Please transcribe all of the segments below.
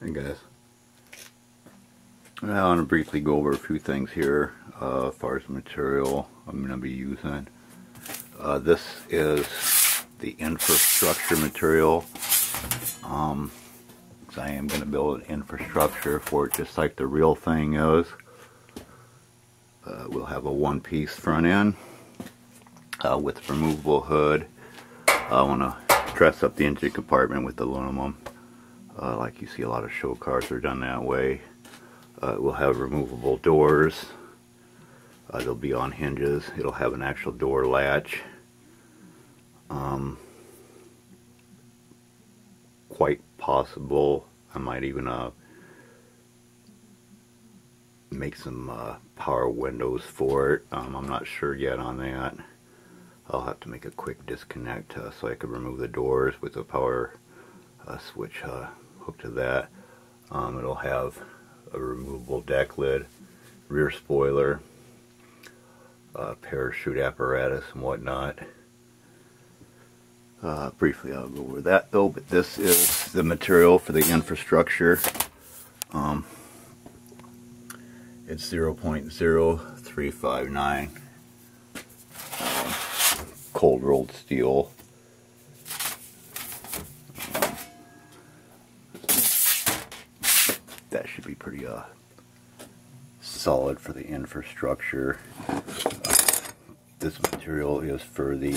Hey guys, I want to briefly go over a few things here as far as the material I'm going to be using. This is the infrastructure material. I am going to build an infrastructure for it just like the real thing is. We'll have a one-piece front end with removable hood. I want to dress up the engine compartment with aluminum. Like you see a lot of show cars are done that way. We'll have removable doors. They'll be on hinges. It'll have an actual door latch. Quite possible I might even make some power windows for it. I'm not sure yet on that. I'll have to make a quick disconnect so I can remove the doors with a power switch hooked to that. It'll have a removable deck lid, rear spoiler, parachute apparatus and whatnot. Briefly I'll go over that though, but this is the material for the infrastructure. It's 0.0359 cold rolled steel. That should be pretty solid for the infrastructure. This material is for the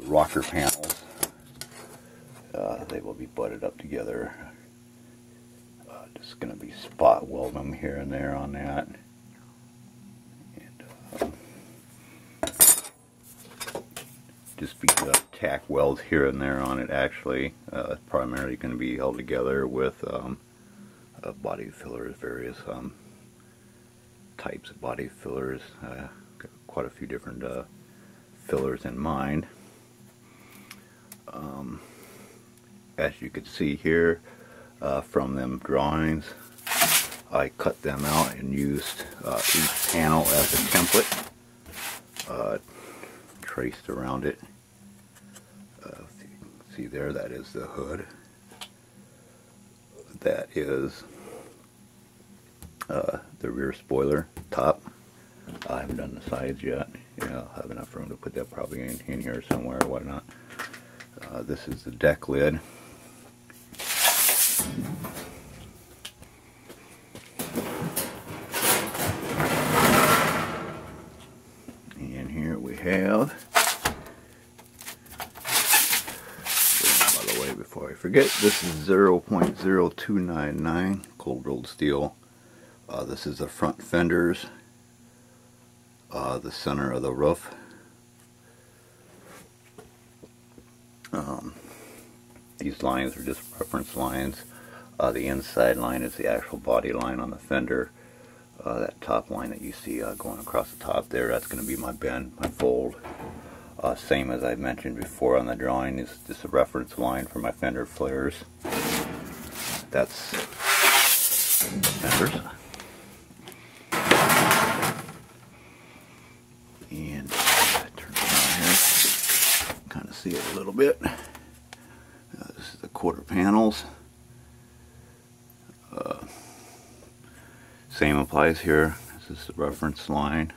rocker panels. They will be butted up together. Just going to be spot weld them here and there on that. And just be tack welds here and there on it actually. Primarily going to be held together with body fillers, various types of body fillers. Got quite a few different fillers in mind. As you can see here from them drawings, I cut them out and used each panel as a template, traced around it. If you can see there, that is the hood. That is the rear spoiler top. I haven't done the sides yet. Yeah, I'll have enough room to put that probably in here somewhere or whatnot. This is the deck lid. And here we have, by the way, before I forget, this is 0.0299 cold rolled steel. This is the front fenders, the center of the roof. These lines are just reference lines. The inside line is the actual body line on the fender. That top line that you see going across the top there, that's going to be my bend, my fold. Same as I mentioned before on the drawing, is just a reference line for my fender flares. That's the fenders. And turn it around here, kind of see it a little bit. This is the quarter panels. Same applies here. This is the reference line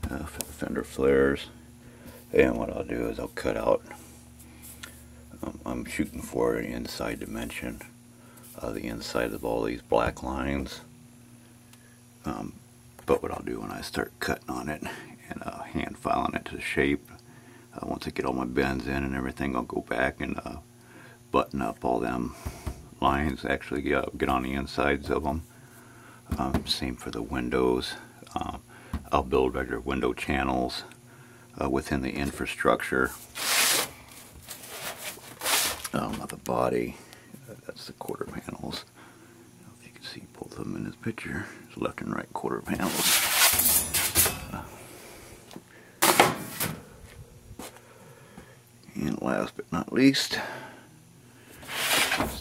for the fender flares. And what I'll do is I'll cut out, I'm shooting for an inside dimension, the inside of all these black lines. But what I'll do when I start cutting on it and hand filing it to shape, once I get all my bends in and everything, I'll go back and button up all them lines, actually get on the insides of them. Same for the windows. I'll build regular window channels within the infrastructure of the body. That's the quarter panels. If you can see both of them in this picture, it's left and right quarter panels. And last but not least,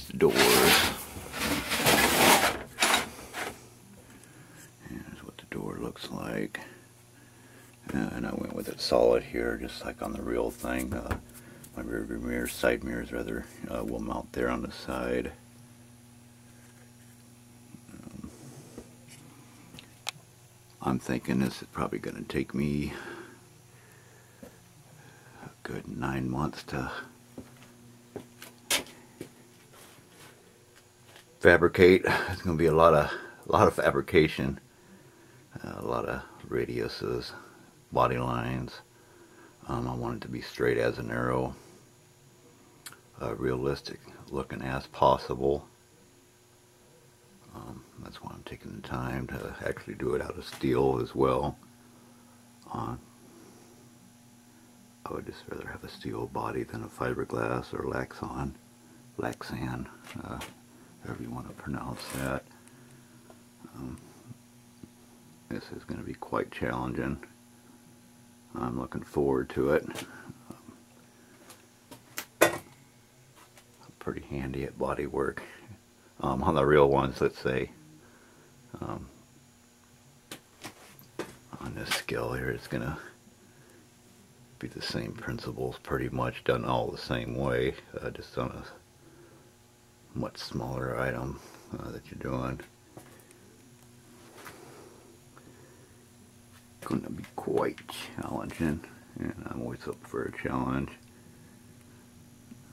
the doors. Here's what the door looks like. And I went with it solid here, just like on the real thing. My rear view mirrors, side mirrors rather, will mount there on the side. I'm thinking this is probably going to take me a good 9 months to fabricate. It's going to be a lot of fabrication, a lot of radiuses, body lines. I want it to be straight as an arrow, realistic looking as possible. That's why I'm taking the time to actually do it out of steel as well. I would just rather have a steel body than a fiberglass or Laxan, however you want to pronounce that. This is going to be quite challenging. I'm looking forward to it. I'm pretty handy at body work. On the real ones, let's say. On this scale here, it's going to be the same principles, pretty much done all the same way, just on a much smaller item that you're doing. Going to be quite challenging, and I'm always up for a challenge.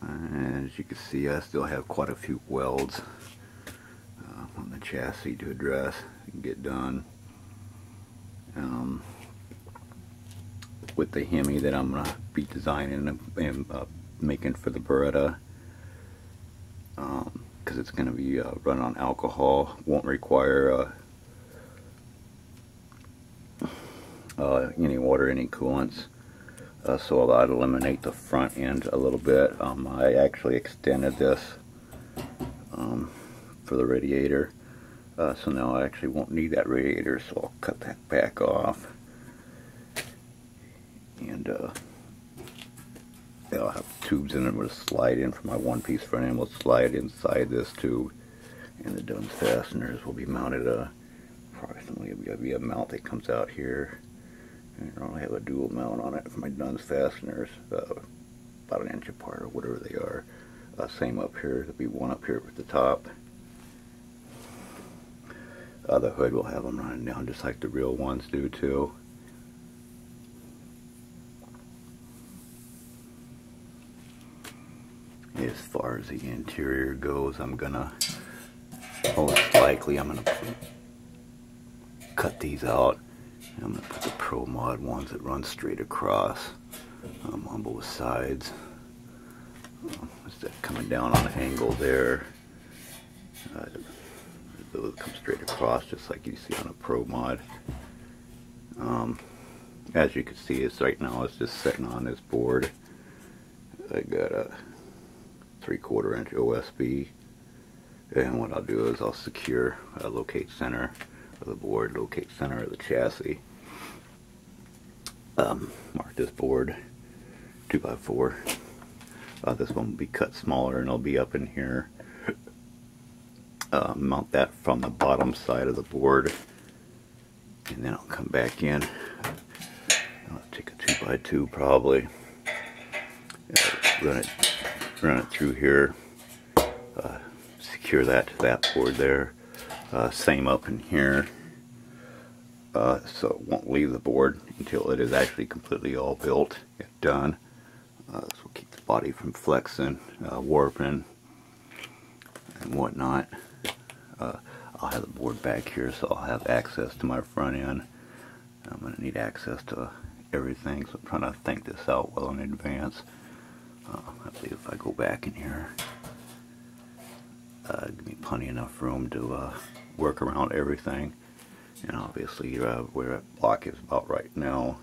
And as you can see, I still have quite a few welds on the chassis to address and get done. With the Hemi that I'm going to be designing and making for the Beretta, because it's going to be run on alcohol, won't require any water, any coolants, so that'll eliminate the front end a little bit. I actually extended this for the radiator, so now I actually won't need that radiator, so I'll cut that back off, and I'll have tubes in it with a slide in for my one-piece front end. Will slide inside this tube, and the Duns fasteners will be mounted approximately. It'll be a mount that comes out here, and I'll have a dual mount on it for my Duns fasteners, about an inch apart or whatever they are. Same up here. There'll be one up here at the top. The hood will have them running down just like the real ones do too. As far as the interior goes, I'm gonna most likely cut these out. I'm gonna put the Pro Mod ones that run straight across on both sides. Instead of coming down on an angle there, those come straight across just like you see on a Pro Mod. As you can see, right now it's just sitting on this board. I got a 3/4 inch OSB, and what I'll do is I'll secure a locate center of the board, locate center of the chassis. Mark this board 2x4. This one will be cut smaller and it'll be up in here. Mount that from the bottom side of the board, and then I'll come back in. I'll take a 2x2 probably. Run it through here. Secure that to that board there. Same up in here. So it won't leave the board until it is actually completely all built and done. This will keep the body from flexing, warping, and whatnot. I'll have the board back here, so I'll have access to my front end. I'm going to need access to everything, so I'm trying to think this out well in advance. I believe if I go back in here, give me plenty enough room to work around everything. And obviously where that block is about right now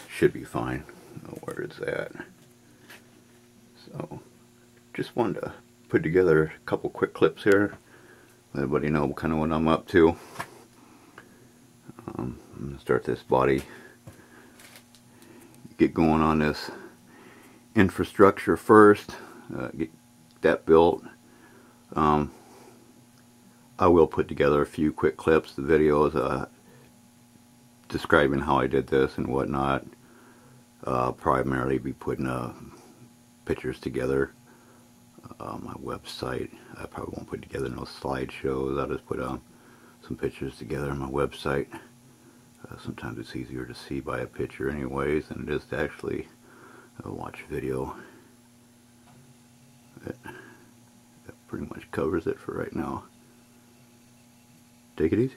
should be fine where it's at. So just wanted to put together a couple quick clips here, let everybody know kind of what I'm up to. I'm going to start this body, get going on this infrastructure first, get that built. I will put together a few quick clips, the videos describing how I did this and whatnot. Primarily be putting pictures together. My website, I probably won't put together no slideshows. I'll just put some pictures together on my website. Sometimes it's easier to see by a picture anyways than it is to actually watch video. That pretty much covers it for right now. Take it easy.